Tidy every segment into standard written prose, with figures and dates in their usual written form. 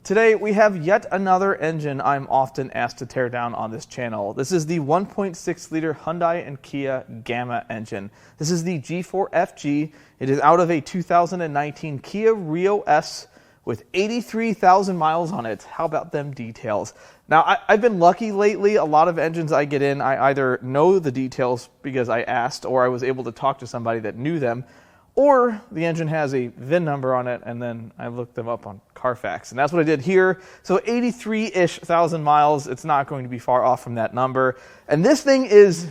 Today we have yet another engine I'm often asked to tear down on this channel. This is the 1.6 liter Hyundai and Kia Gamma engine. This is the G4FG. It is out of a 2019 Kia Rio S with 83,000 miles on it. How about them details? Now, I've been lucky lately. A lot of engines I get in, I either know the details because I asked, or I was able to talk to somebody that knew them, or the engine has a VIN number on it, and then I looked them up on Carfax. And that's what I did here. So 83-ish thousand miles. It's not going to be far off from that number. And this thing it's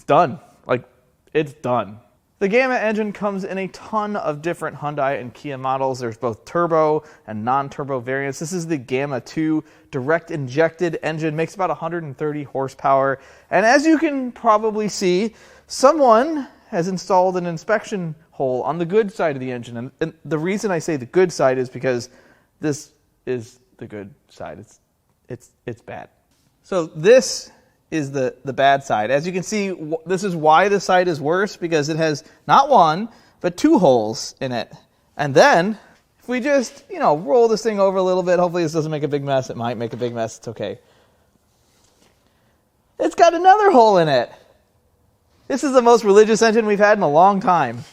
done. Like, it's done. The Gamma engine comes in a ton of different Hyundai and Kia models. There's both turbo and non-turbo variants. This is the Gamma 2 direct injected engine, makes about 130 horsepower. And as you can probably see, someone has installed an inspection hole on the good side of the engine. And the reason I say the good side is because this is the good side. It's bad. So this is the bad side. As you can see, this is why the side is worse, because it has not one, but two holes in it. And then, if we just, roll this thing over a little bit, hopefully this doesn't make a big mess. It might make a big mess. It's okay. It's got another hole in it. This is the most religious engine we've had in a long time.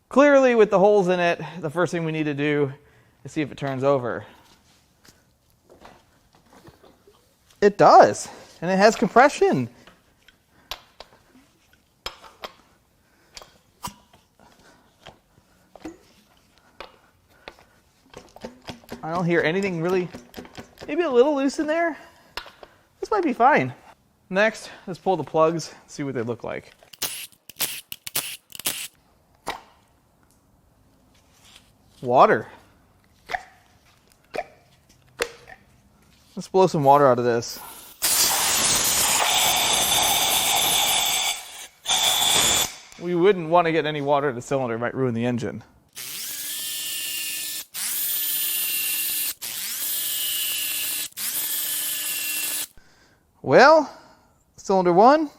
Clearly, with the holes in it, the first thing we need to do is see if it turns over. It does. And it has compression. I don't hear anything really, maybe a little loose in there. This might be fine. Next, let's pull the plugs, see what they look like. Water. Let's blow some water out of this. We wouldn't want to get any water in the cylinder, it might ruin the engine. Well, cylinder 1,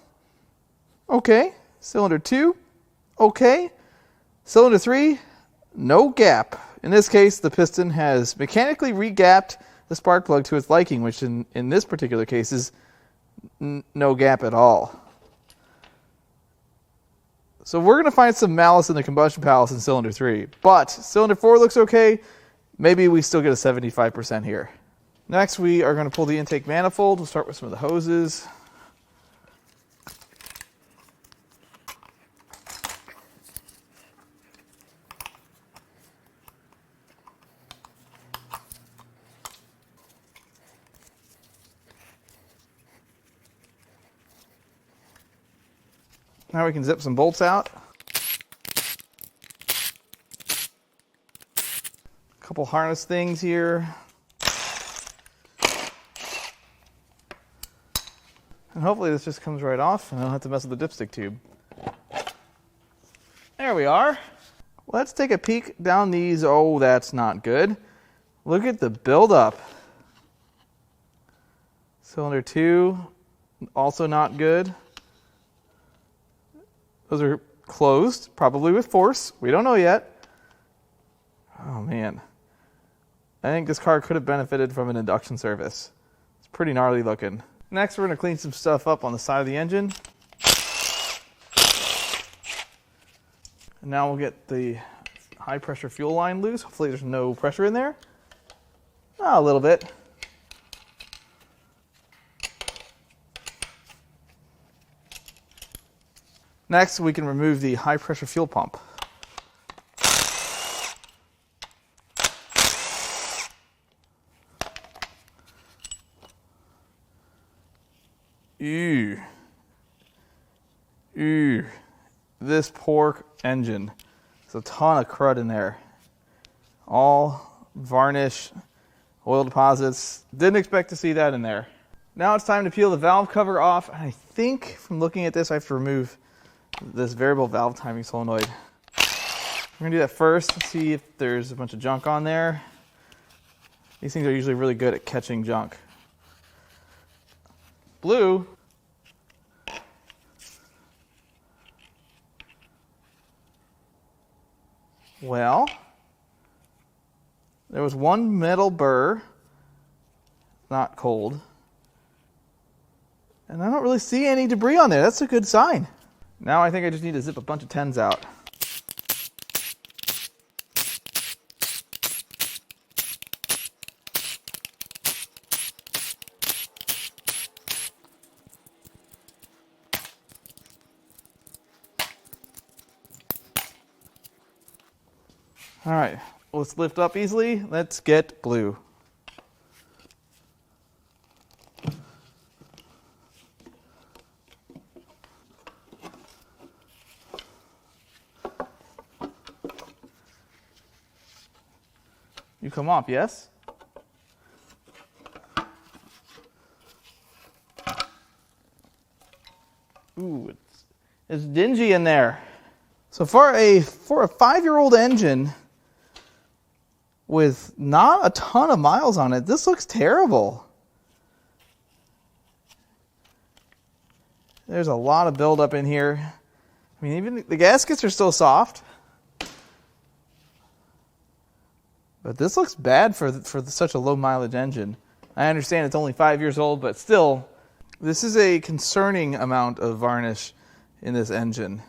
okay. Cylinder 2, okay. Cylinder 3, no gap. In this case, the piston has mechanically re-gapped the spark plug to its liking, which in this particular case is no gap at all. So we're going to find some malice in the combustion palace in cylinder 3. But cylinder 4 looks okay. Maybe we still get a 75% here. Next, we are going to pull the intake manifold. We'll start with some of the hoses. Now we can zip some bolts out. A couple harness things here. And hopefully this just comes right off and I don't have to mess with the dipstick tube. There we are. Let's take a peek down these. Oh, that's not good. Look at the buildup. Cylinder 2, also not good. Those are closed, probably with force. We don't know yet. Oh, man. I think this car could have benefited from an induction service. It's pretty gnarly looking. Next, we're going to clean some stuff up on the side of the engine. And now we'll get the high-pressure fuel line loose. Hopefully there's no pressure in there. Oh, a little bit. Next, we can remove the high-pressure fuel pump. Ew. Ew. This poor engine. There's a ton of crud in there. All varnish, oil deposits. Didn't expect to see that in there. Now it's time to peel the valve cover off. And I think from looking at this, I have to remove this variable valve timing solenoid. We're going to do that first, see if there's a bunch of junk on there. These things are usually really good at catching junk. Blue. Well, There was one metal burr, not cold. And I don't really see any debris on there. That's a good sign. Now I think I just need to zip a bunch of 10s out. All right, let's lift up easily. Let's get blue. You come up, yes? Ooh, it's dingy in there. So for a 5-year-old engine with not a ton of miles on it, this looks terrible. There's a lot of buildup in here. I mean, even the gaskets are still soft. But this looks bad for such a low mileage engine. I understand it's only 5 years old, but still, this is a concerning amount of varnish in this engine.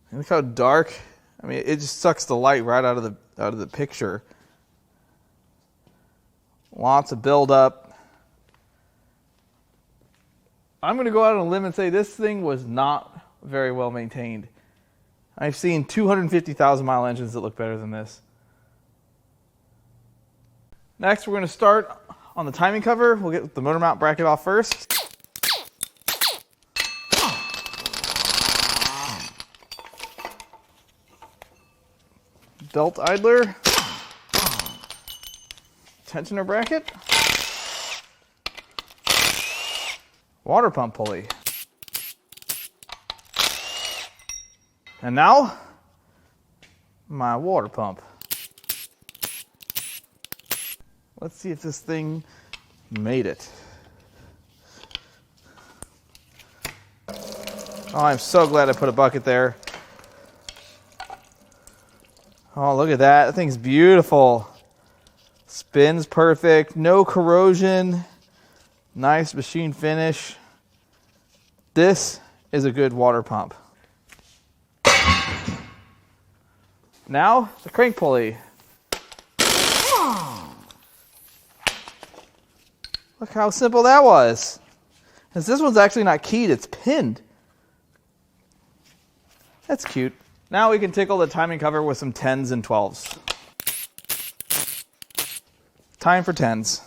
And look how dark. I mean, it just sucks the light right out of the picture. Lots of buildup. I'm going to go out on a limb and say this thing was not very well maintained. I've seen 250,000 mile engines that look better than this. Next, we're going to start on the timing cover. We'll get the motor mount bracket off first. Belt idler. Tensioner bracket. Water pump pulley. And now, my water pump. Let's see if this thing made it. Oh, I'm so glad I put a bucket there. Oh, look at that. That thing's beautiful. Spins perfect. No corrosion. Nice machine finish. This is a good water pump. Now, the crank pulley. Look how simple that was. Because this one's actually not keyed, it's pinned. That's cute. Now we can tickle the timing cover with some 10s and 12s. Time for 10s.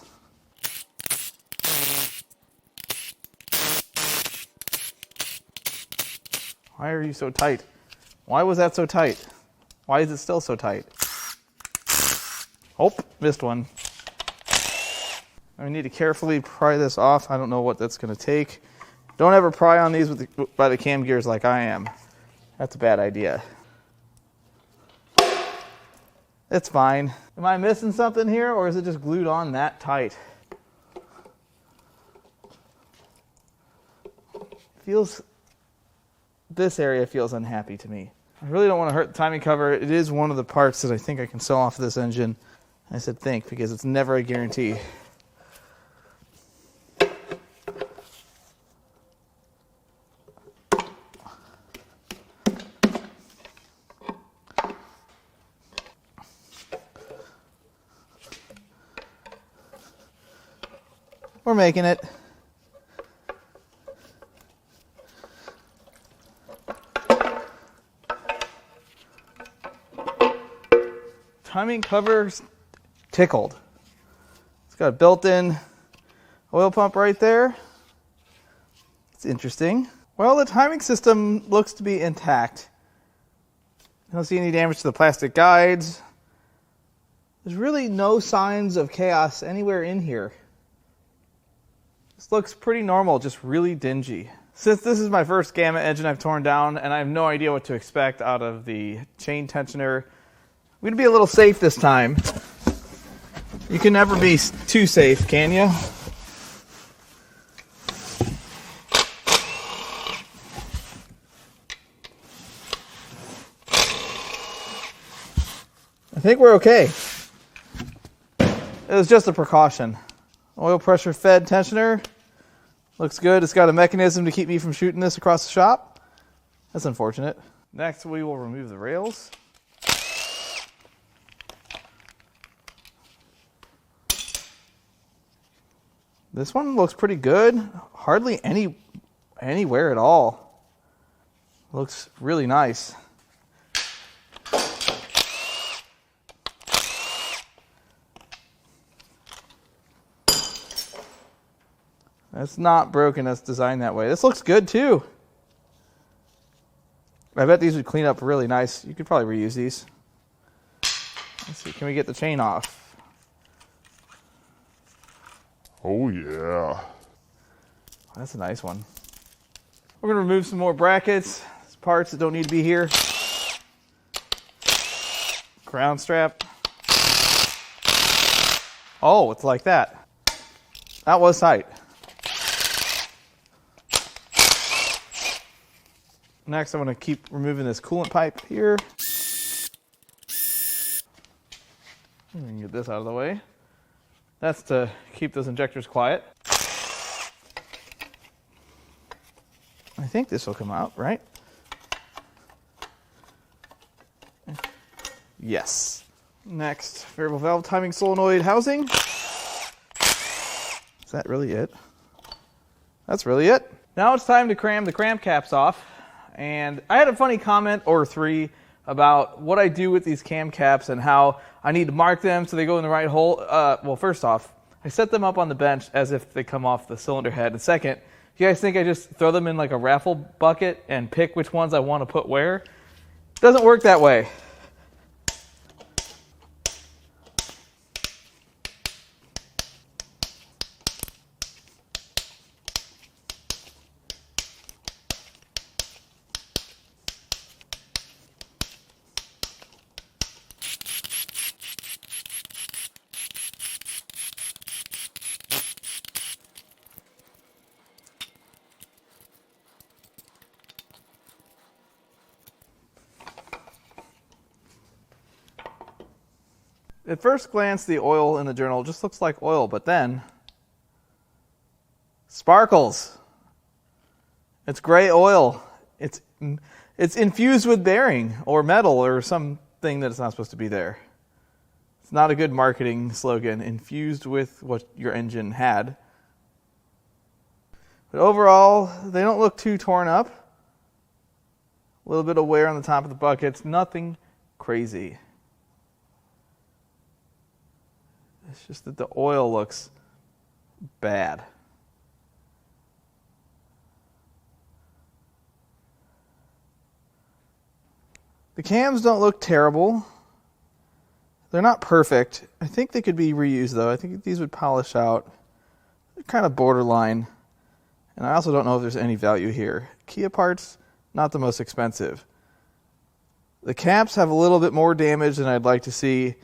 Why are you so tight? Why was that so tight? Why is it still so tight? Oh, missed one. I need to carefully pry this off. I don't know what that's going to take. Don't ever pry on these by the cam gears like I am. That's a bad idea. It's fine. Am I missing something here, or is it just glued on that tight? This area feels unhappy to me. I really don't want to hurt the timing cover. It is one of the parts that I think I can sell off this engine. I said think, because it's never a guarantee. We're making it. Timing cover's tickled. It's got a built-in oil pump right there. It's interesting. Well, the timing system looks to be intact. I don't see any damage to the plastic guides. There's really no signs of chaos anywhere in here. This looks pretty normal, just really dingy. Since this is my first Gamma engine I've torn down and I have no idea what to expect out of the chain tensioner, I'm going to be a little safe this time. You can never be too safe, can you? I think we're okay. It was just a precaution. Oil pressure fed tensioner. Looks good. It's got a mechanism to keep me from shooting this across the shop. That's unfortunate. Next, we will remove the rails. This one looks pretty good. Hardly any wear at all. Looks really nice. That's not broken. That's designed that way. This looks good too. I bet these would clean up really nice. You could probably reuse these. Let's see. Can we get the chain off? Oh yeah. That's a nice one. We're going to remove some more brackets, parts that don't need to be here. Ground strap. Oh, it's like that. That was tight. Next, I'm going to keep removing this coolant pipe here. We can get this out of the way. That's to keep those injectors quiet. I think this will come out, right? Yes. Next, variable valve timing solenoid housing. Is that really it? That's really it. Now it's time to cram the cram caps off. And I had a funny comment or three about what I do with these cam caps and how I need to mark them so they go in the right hole. Well, first off, I set them up on the bench as if they come off the cylinder head. And second, you guys think I just throw them in like a raffle bucket and pick which ones I want to put where? It doesn't work that way. At first glance, the oil in the journal just looks like oil, but then sparkles. It's gray oil. It's infused with bearing or metal or something that's not supposed to be there. It's not a good marketing slogan, infused with what your engine had. But overall, they don't look too torn up. A little bit of wear on the top of the buckets, nothing crazy. It's just that the oil looks bad. The cams don't look terrible. They're not perfect. I think they could be reused though. I think these would polish out. They're kind of borderline. And I also don't know if there's any value here. Kia parts, not the most expensive. The caps have a little bit more damage than I'd like to see.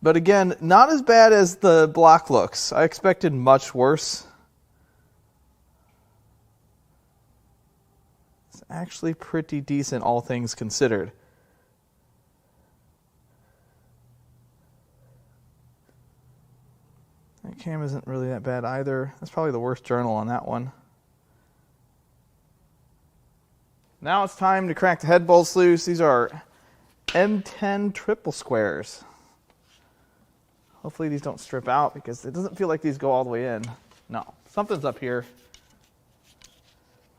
But again, not as bad as the block looks. I expected much worse. It's actually pretty decent, all things considered. That cam isn't really that bad either. That's probably the worst journal on that one. Now it's time to crack the head bolts loose. These are M10 triple squares. Hopefully these don't strip out because it doesn't feel like these go all the way in. No, something's up here.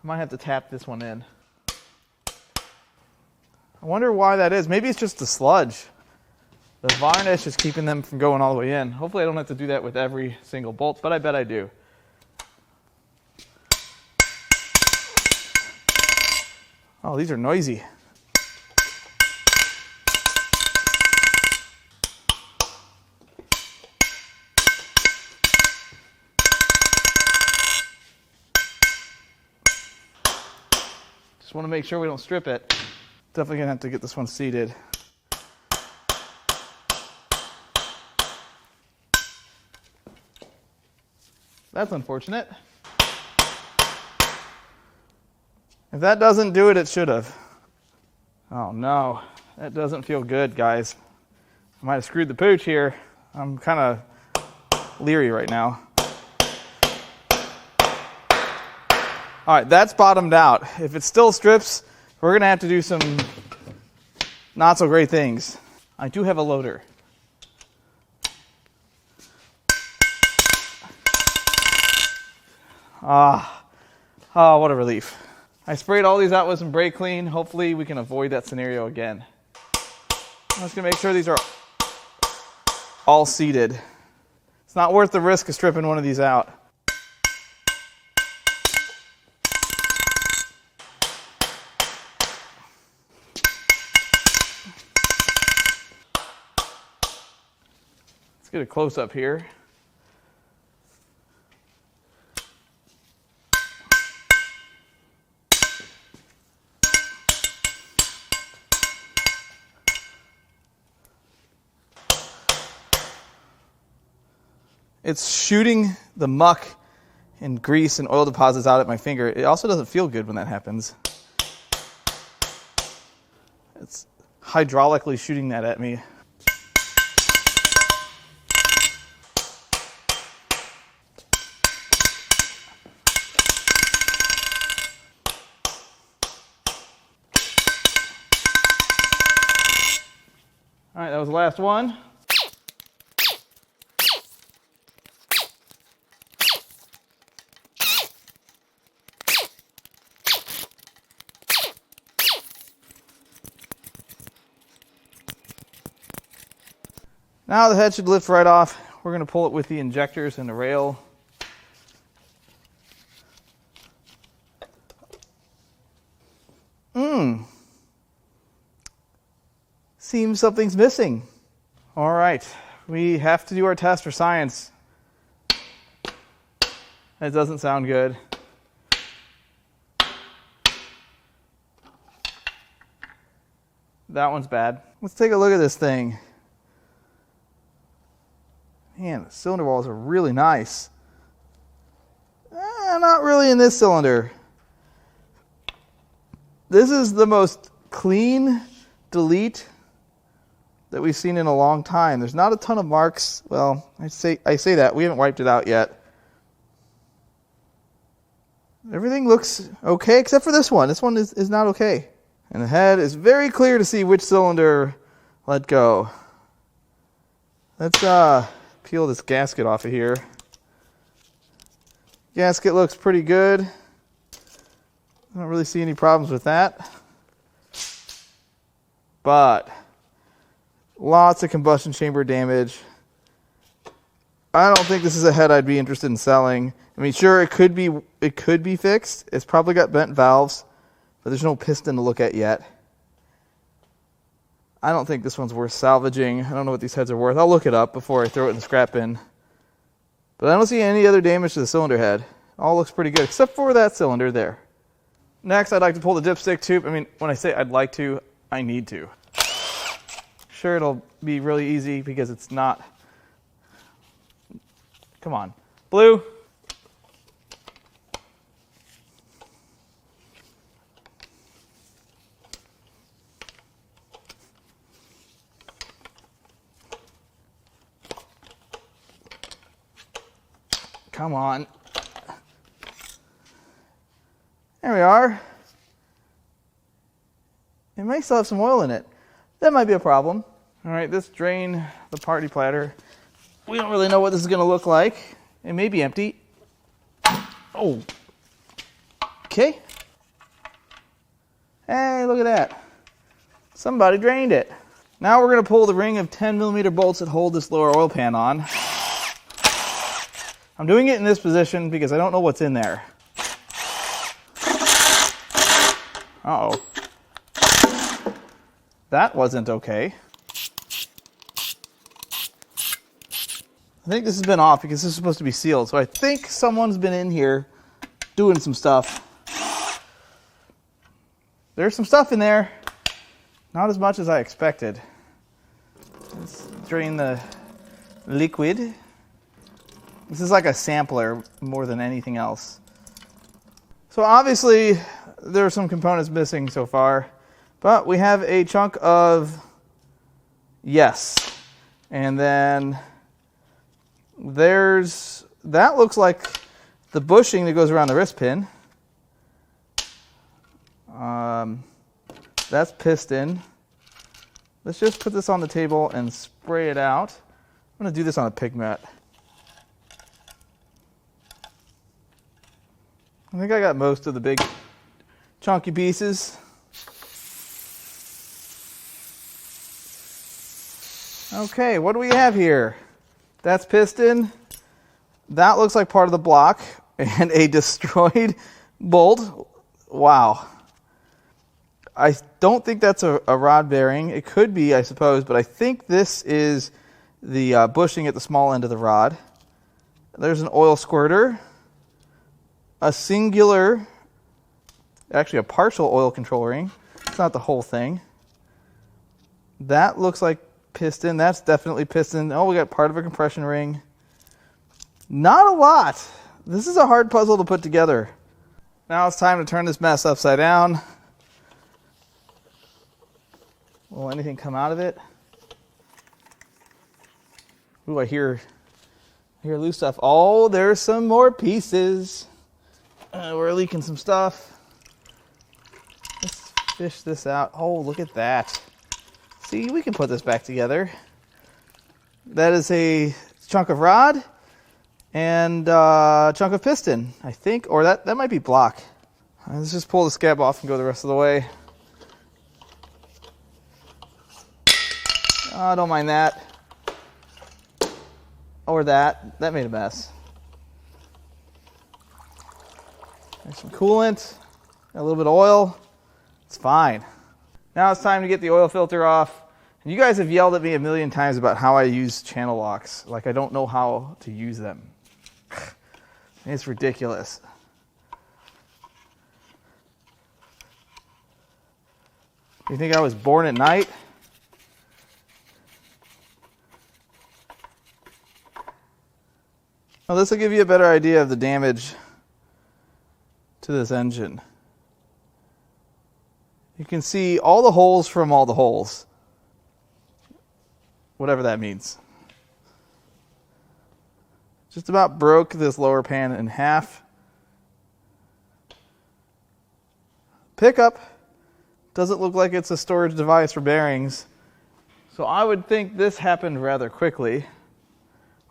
I might have to tap this one in. I wonder why that is. Maybe it's just the sludge. The varnish is keeping them from going all the way in. Hopefully I don't have to do that with every single bolt, but I bet I do. Oh, these are noisy. Just want to make sure we don't strip it. Definitely gonna have to get this one seated. That's unfortunate. If that doesn't do it, it should have. Oh no, that doesn't feel good, guys. I might have screwed the pooch here. I'm kind of leery right now. All right, that's bottomed out. If it still strips, we're gonna have to do some not so great things. I do have a loader. Oh, what a relief. I sprayed all these out with some brake clean. Hopefully we can avoid that scenario again. I'm just gonna make sure these are all seated. It's not worth the risk of stripping one of these out. Let's get a close up here. It's shooting the muck and grease and oil deposits out at my finger. It also doesn't feel good when that happens. It's hydraulically shooting that at me. All right, that was the last one. Now the head should lift right off. We're going to pull it with the injectors and the rail. Seems something's missing. All right, we have to do our test for science. That doesn't sound good. That one's bad. Let's take a look at this thing. Man, the cylinder walls are really nice. Not really in this cylinder. This is the most clean delete that we've seen in a long time. There's not a ton of marks. Well, I say that. We haven't wiped it out yet. Everything looks okay except for this one. This one is not okay. And the head is very clear to see which cylinder let go. Let's peel this gasket off of here. Gasket looks pretty good. I don't really see any problems with that. But lots of combustion chamber damage. I don't think this is a head I'd be interested in selling. I mean, sure, it could be fixed. It's probably got bent valves, but there's no piston to look at yet. I don't think this one's worth salvaging. I don't know what these heads are worth. I'll look it up before I throw it in the scrap bin. But I don't see any other damage to the cylinder head. All looks pretty good, except for that cylinder there. Next, I'd like to pull the dipstick tube. I mean, when I say I'd like to, I need to. Sure, it'll be really easy because it's not. Come on. Blue. Come on. There we are. It may still have some oil in it. That might be a problem. All right, this drain, the party platter. We don't really know what this is going to look like. It may be empty. Oh. Okay. Hey, look at that. Somebody drained it. Now we're going to pull the ring of 10mm bolts that hold this lower oil pan on. I'm doing it in this position because I don't know what's in there. Uh-oh. That wasn't okay. I think this has been off because this is supposed to be sealed. So I think someone's been in here doing some stuff. There's some stuff in there. Not as much as I expected. Let's drain the liquid. This is like a sampler more than anything else. So obviously there are some components missing so far, but we have a chunk of yes. And then that looks like the bushing that goes around the wrist pin. That's piston. Let's just put this on the table and spray it out. I'm going to do this on a pig mat. I think I got most of the big chunky pieces. Okay, what do we have here? That's piston. That looks like part of the block and a destroyed bolt. Wow. I don't think that's a rod bearing. It could be, I suppose, but I think this is the bushing at the small end of the rod. There's an oil squirter. A singular, actually a partial oil control ring. It's not the whole thing. That looks like piston. That's definitely piston. Oh, we got part of a compression ring. Not a lot. This is a hard puzzle to put together. Now it's time to turn this mess upside down. Will anything come out of it? Ooh, I hear loose stuff. Oh, there's some more pieces. We're leaking some stuff. Let's fish this out. Oh, look at that. See, we can put this back together. That is a chunk of rod and a chunk of piston, I think. Or that might be block. Let's just pull the scab off and go the rest of the way. Oh, don't mind that. Or that. That made a mess. There's some coolant, a little bit of oil. It's fine. Now it's time to get the oil filter off. And you guys have yelled at me a million times about how I use channel locks. Like I don't know how to use them. It's ridiculous. You think I was born at night? Well, this will give you a better idea of the damage to this engine. You can see all the holes from all the holes. Whatever that means. Just about broke this lower pan in half. Pickup doesn't look like it's a storage device for bearings. So I would think this happened rather quickly.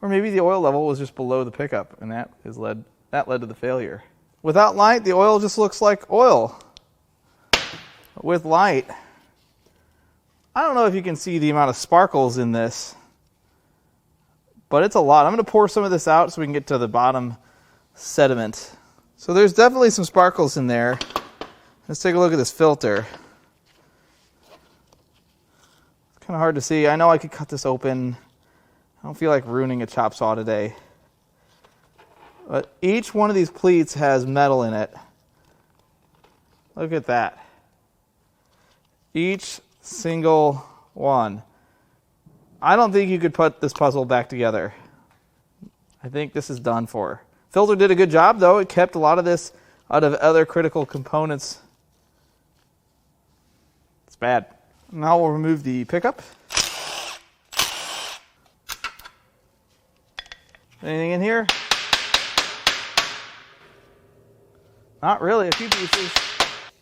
Or maybe the oil level was just below the pickup and that led to the failure. Without light, the oil just looks like oil. With light, I don't know if you can see the amount of sparkles in this, but it's a lot. I'm going to pour some of this out so we can get to the bottom sediment. So there's definitely some sparkles in there. Let's take a look at this filter. It's kind of hard to see. I know I could cut this open. I don't feel like ruining a chop saw today. But each one of these pleats has metal in it. Look at that. Each single one. I don't think you could put this puzzle back together. I think this is done for. Filter did a good job though. It kept a lot of this out of other critical components. It's bad. Now we'll remove the pickup. Anything in here? Not really, a few pieces.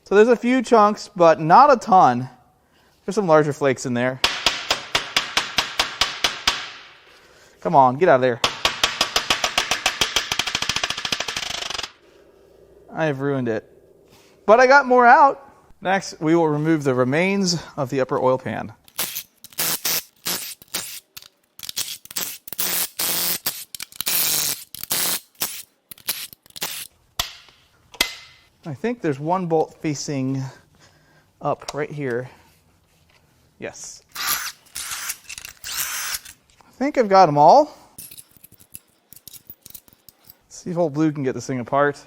So there's a few chunks, but not a ton. There's some larger flakes in there. Come on, get out of there. I have ruined it. But I got more out. Next, we will remove the remains of the upper oil pan. I think there's one bolt facing up right here. Yes. I think I've got them all. Let's see if old Blue can get this thing apart.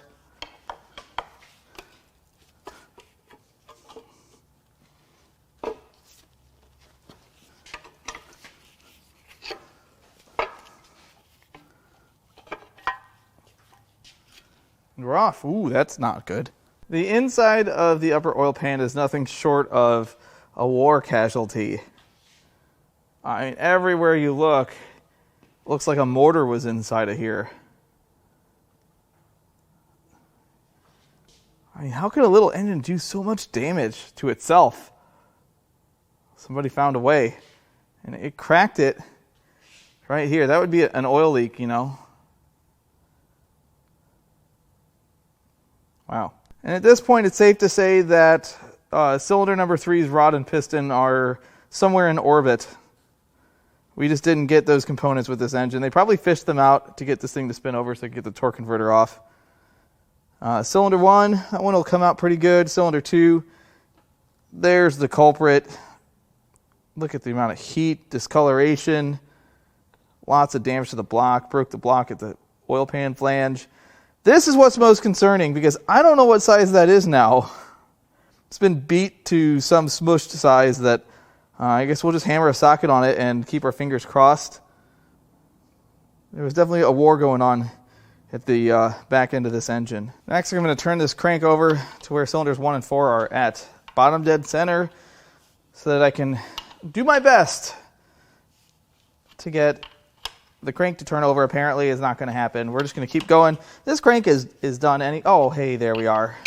We're off. Ooh, that's not good. The inside of the upper oil pan is nothing short of a war casualty. I mean, everywhere you look, Looks like a mortar was inside of here. I mean, how could a little engine do so much damage to itself? Somebody found a way. And it cracked it right here. That would be an oil leak, you know. Wow. And at this point, it's safe to say that cylinder number 3's rod and piston are somewhere in orbit. We just didn't get those components with this engine. They probably fished them out to get this thing to spin over so they could get the torque converter off. Cylinder 1, that one will come out pretty good. Cylinder 2, there's the culprit. Look at the amount of heat, discoloration, lots of damage to the block. Broke the block at the oil pan flange. This is what's most concerning because I don't know what size that is now. It's been beat to some smushed size that I guess we'll just hammer a socket on it and keep our fingers crossed. There was definitely a war going on at the back end of this engine. Next, I'm going to turn this crank over to where cylinders 1 and 4 are at bottom dead center so that I can do my best to get the crank to turn over. Apparently is not going to happen. We're just going to keep going. This crank is done any... Oh, hey, there we are.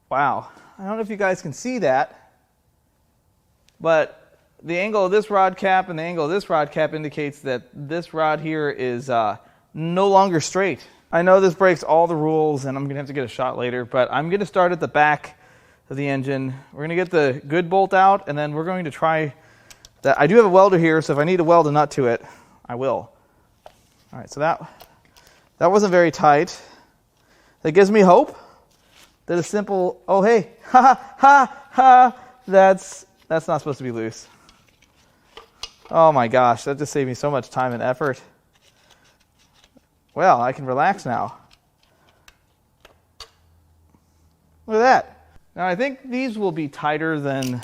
Wow. I don't know if you guys can see that, but the angle of this rod cap and the angle of this rod cap indicates that this rod here is no longer straight. I know this breaks all the rules and I'm going to have to get a shot later, but I'm going to start at the back of the engine. We're going to get the good bolt out and then we're going to try that. I do have a welder here, so if I need to weld a nut to it, I will. All right, so that wasn't very tight. That gives me hope that a simple, oh hey, ha ha ha, that's not supposed to be loose. Oh my gosh, that just saved me so much time and effort. Well, I can relax now. Look at that. Now I think these will be tighter than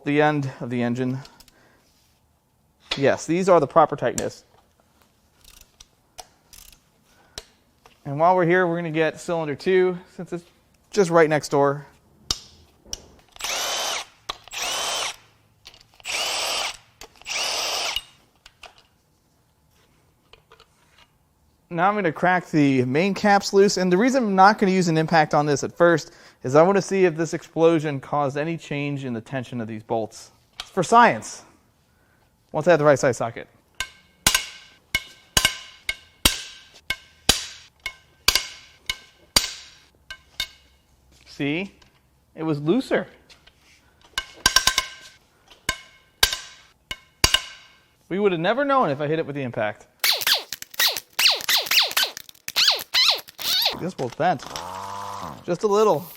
the end of the engine. Yes, these are the proper tightness. And while we're here, we're going to get cylinder 2, since it's just right next door. Now I'm going to crack the main caps loose, and the reason I'm not going to use an impact on this at first is I want to see if this explosion caused any change in the tension of these bolts. It's for science. Once I have the right size socket. See? It was looser. We would have never known if I hit it with the impact. This bolt's bent. Just a little.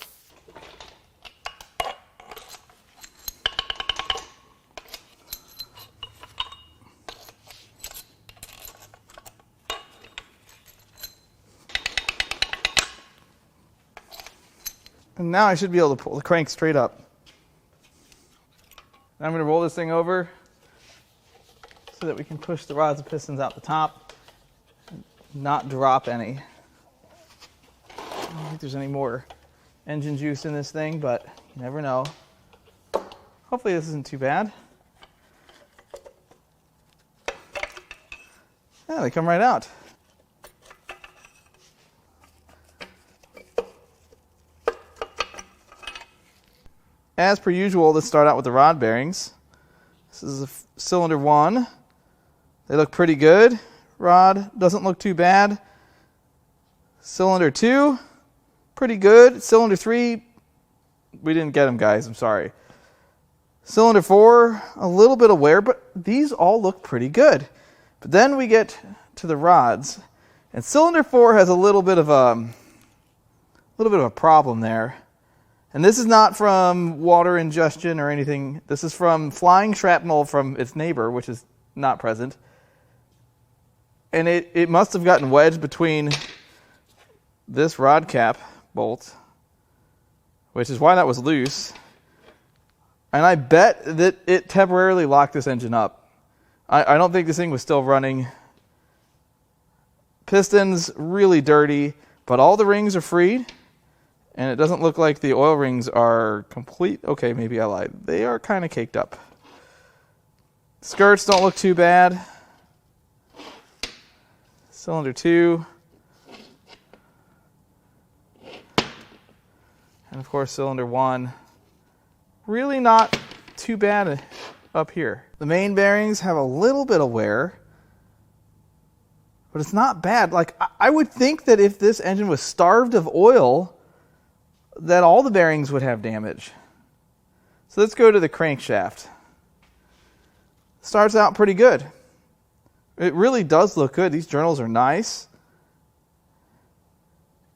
And now I should be able to pull the crank straight up. Now I'm going to roll this thing over so that we can push the rods and pistons out the top and not drop any. I don't think there's any more engine juice in this thing, but you never know. Hopefully this isn't too bad. Yeah, they come right out. As per usual, let's start out with the rod bearings. This is cylinder 1. They look pretty good. Rod doesn't look too bad. Cylinder 2, pretty good. Cylinder 3, we didn't get them, guys. I'm sorry. Cylinder 4, a little bit of wear, but these all look pretty good. But then we get to the rods, and cylinder 4 has a little bit of a problem there. And this is not from water ingestion or anything. This is from flying shrapnel from its neighbor, which is not present. And it must have gotten wedged between this rod cap bolt, which is why that was loose. And I bet that it temporarily locked this engine up. I don't think this thing was still running. Pistons really dirty, but all the rings are freed. And it doesn't look like the oil rings are complete. Okay, maybe I lied. They are kind of caked up. Skirts don't look too bad. cylinder 2, and of course cylinder 1. Really not too bad up here. The main bearings have a little bit of wear, but it's not bad. Like, I would think that if this engine was starved of oil, that all the bearings would have damage. So let's go to the crankshaft. Starts out pretty good. It really does look good. These journals are nice.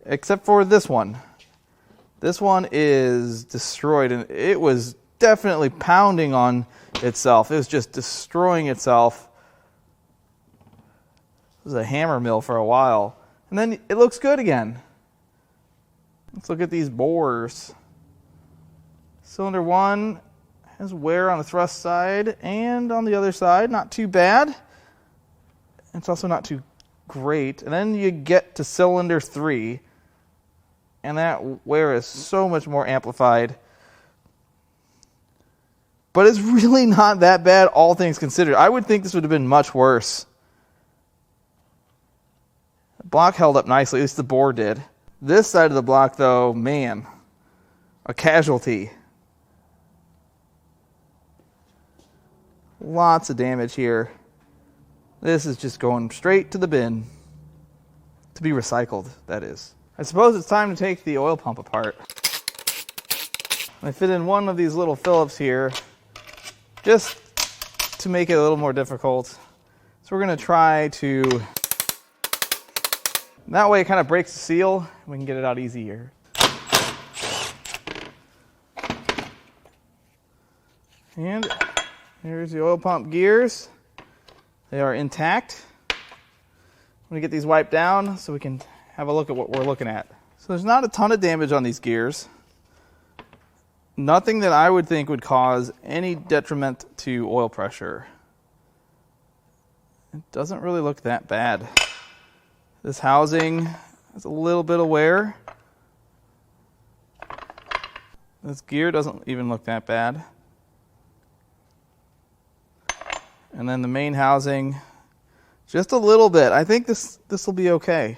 Except for this one. This one is destroyed, and it was definitely pounding on itself. It was just destroying itself. It was a hammer mill for a while. And then it looks good again. Let's look at these bores. Cylinder 1 has wear on the thrust side and on the other side. Not too bad. It's also not too great. And then you get to cylinder 3, and that wear is so much more amplified. But it's really not that bad, all things considered. I would think this would have been much worse. The block held up nicely, at least the bore did. This side of the block, though, man, a casualty. Lots of damage here. This is just going straight to the bin. To be recycled, that is. I suppose it's time to take the oil pump apart. I fit in one of these little Phillips here, just to make it a little more difficult. So we're going to try to... That way it kind of breaks the seal, and we can get it out easier. And here's the oil pump gears. They are intact. I'm going to get these wiped down so we can have a look at what we're looking at. So there's not a ton of damage on these gears. Nothing that I would think would cause any detriment to oil pressure. It doesn't really look that bad. This housing has a little bit of wear. This gear doesn't even look that bad. And then the main housing, just a little bit. I think this will be okay.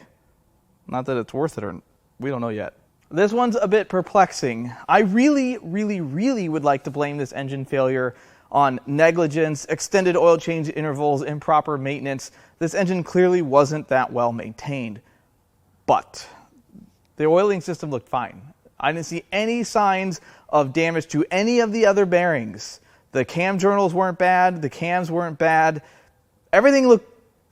Not that it's worth it, or we don't know yet. This one's a bit perplexing. I really would like to blame this engine failure on negligence, extended oil change intervals, improper maintenance. This engine clearly wasn't that well maintained. But the oiling system looked fine. I didn't see any signs of damage to any of the other bearings. The cam journals weren't bad, the cams weren't bad. Everything looked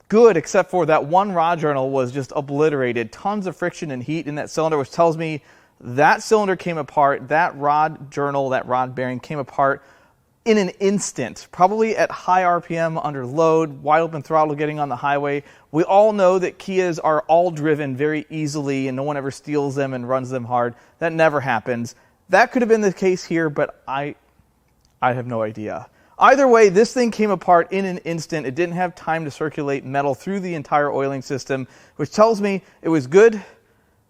good except for that one rod journal was just obliterated. Tons of friction and heat in that cylinder, which tells me that cylinder came apart, that rod journal, that rod bearing came apart in an instant, probably at high RPM under load, wide open throttle getting on the highway. We all know that Kias are all driven very easily and no one ever steals them and runs them hard. That never happens. That could have been the case here, but I have no idea. Either way, this thing came apart in an instant. It didn't have time to circulate metal through the entire oiling system, which tells me it was good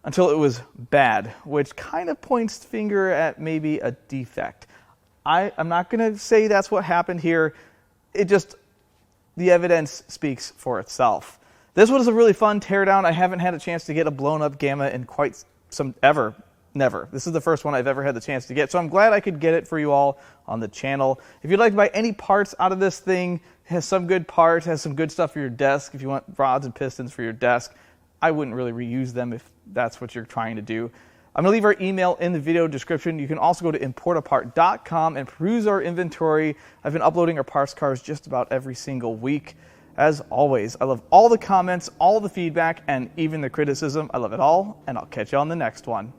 until it was bad, which kind of points the finger at maybe a defect. I'm not going to say that's what happened here. The evidence speaks for itself. This was a really fun teardown. I haven't had a chance to get a blown up Gamma in never. This is the first one I've ever had the chance to get, so I'm glad I could get it for you all on the channel. If you'd like to buy any parts out of this thing, it has some good parts, has some good stuff for your desk. If you want rods and pistons for your desk, I wouldn't really reuse them if that's what you're trying to do. I'm going to leave our email in the video description. You can also go to Importapart.com and peruse our inventory. I've been uploading our parts cars just about every single week. As always, I love all the comments, all the feedback, and even the criticism. I love it all, and I'll catch you on the next one.